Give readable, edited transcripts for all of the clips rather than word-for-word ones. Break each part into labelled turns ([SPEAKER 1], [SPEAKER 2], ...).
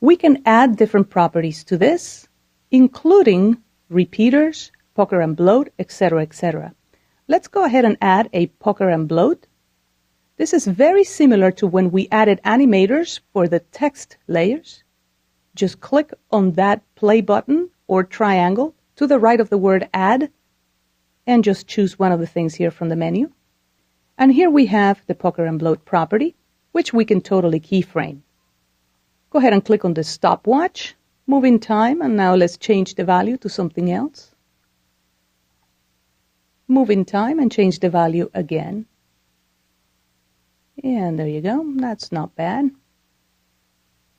[SPEAKER 1] We can add different properties to this, including repeaters, pucker and bloat, etc., etc. Let's go ahead and add a pucker and bloat. This is very similar to when we added animators for the text layers. Just click on that play button or triangle to the right of the word add and just choose one of the things here from the menu. And here we have the pucker and bloat property, which we can totally keyframe. Go ahead and click on the stopwatch, move in time, and now let's change the value to something else. Move in time and change the value again. And there you go, that's not bad.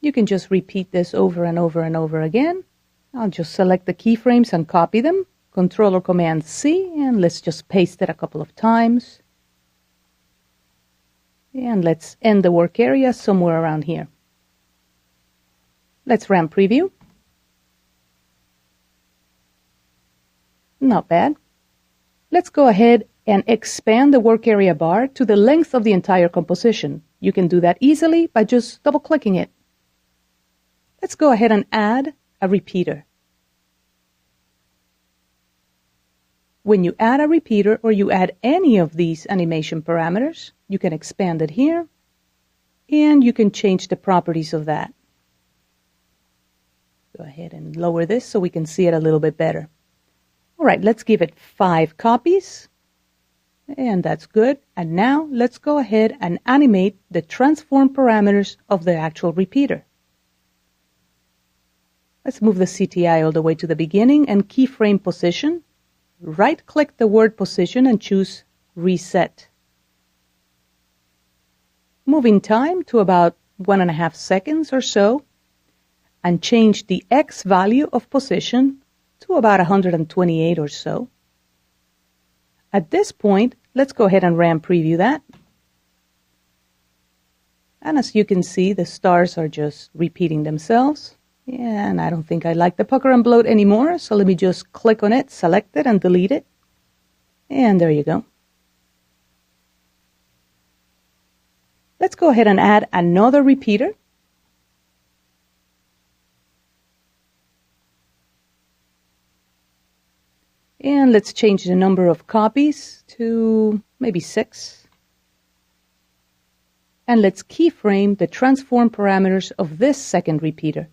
[SPEAKER 1] You can just repeat this over and over and over again. I'll just select the keyframes and copy them. Control or Command C, and let's just paste it a couple of times. And let's end the work area somewhere around here. Let's run preview. Not bad. Let's go ahead and expand the work area bar to the length of the entire composition. You can do that easily by just double-clicking it. Let's go ahead and add a repeater. When you add a repeater or you add any of these animation parameters, you can expand it here, and you can change the properties of that. Go ahead and lower this so we can see it a little bit better. All right, let's give it 5 copies. And that's good. And now let's go ahead and animate the transform parameters of the actual repeater. Let's move the CTI all the way to the beginning and keyframe position. Right-click the word position and choose Reset. Move in time to about 1.5 seconds or so, and change the X value of position to about 128 or so. At this point, let's go ahead and RAM preview that. And as you can see, the stars are just repeating themselves. And I don't think I like the pucker and bloat anymore, so let me just click on it, select it, and delete it. And there you go. Let's go ahead and add another repeater. And let's change the number of copies to maybe 6. And let's keyframe the transform parameters of this second repeater.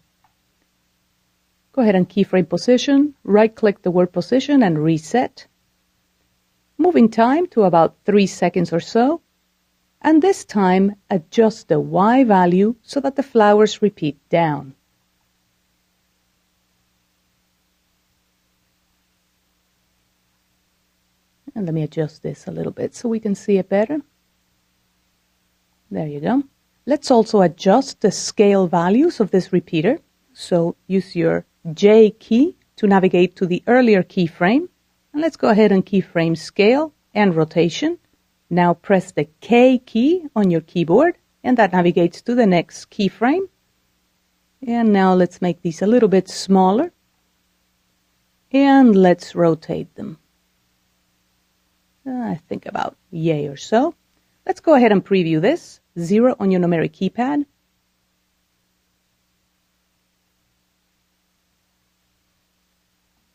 [SPEAKER 1] Go ahead and keyframe position, right-click the word position and reset. Move in time to about 3 seconds or so, and this time adjust the Y value so that the flowers repeat down. And let me adjust this a little bit so we can see it better. There you go. Let's also adjust the scale values of this repeater. So use your J key to navigate to the earlier keyframe. And let's go ahead and keyframe scale and rotation. Now press the K key on your keyboard, and that navigates to the next keyframe. And now let's make these a little bit smaller. And let's rotate them. I think about yay or so. Let's go ahead and preview this. 0 on your numeric keypad.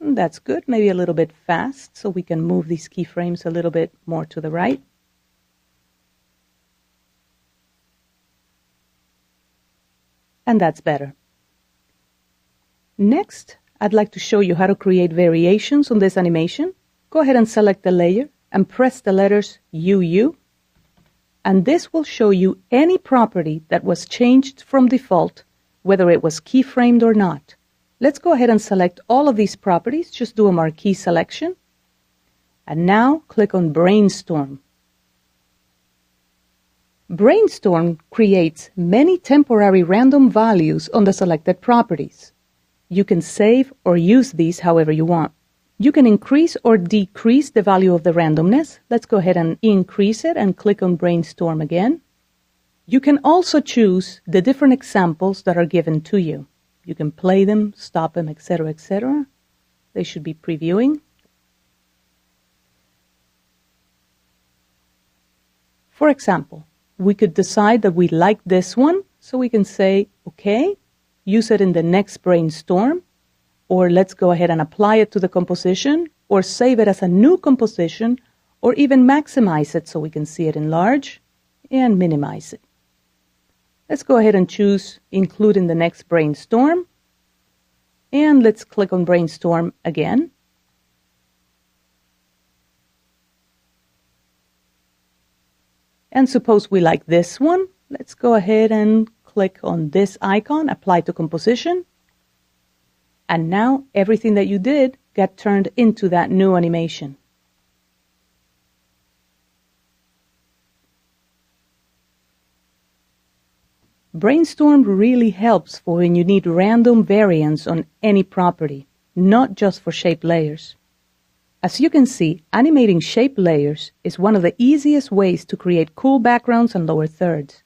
[SPEAKER 1] That's good, maybe a little bit fast, so we can move these keyframes a little bit more to the right. And that's better. Next, I'd like to show you how to create variations on this animation. Go ahead and select the layer and press the letters UU. And this will show you any property that was changed from default, whether it was keyframed or not. Let's go ahead and select all of these properties. Just do a marquee selection. And now click on Brainstorm. Brainstorm creates many temporary random values on the selected properties. You can save or use these however you want. You can increase or decrease the value of the randomness. Let's go ahead and increase it and click on Brainstorm again. You can also choose the different examples that are given to you. You can play them, stop them, etc., etc. They should be previewing. For example, we could decide that we like this one, so we can say, okay, use it in the next brainstorm, or let's go ahead and apply it to the composition, or save it as a new composition, or even maximize it so we can see it enlarge and minimize it. Let's go ahead and choose Include in the next brainstorm, and let's click on Brainstorm again. And suppose we like this one. Let's go ahead and click on this icon, Apply to Composition. And now everything that you did got turned into that new animation. Brainstorm really helps for when you need random variants on any property, not just for shape layers. As you can see, animating shape layers is one of the easiest ways to create cool backgrounds and lower thirds.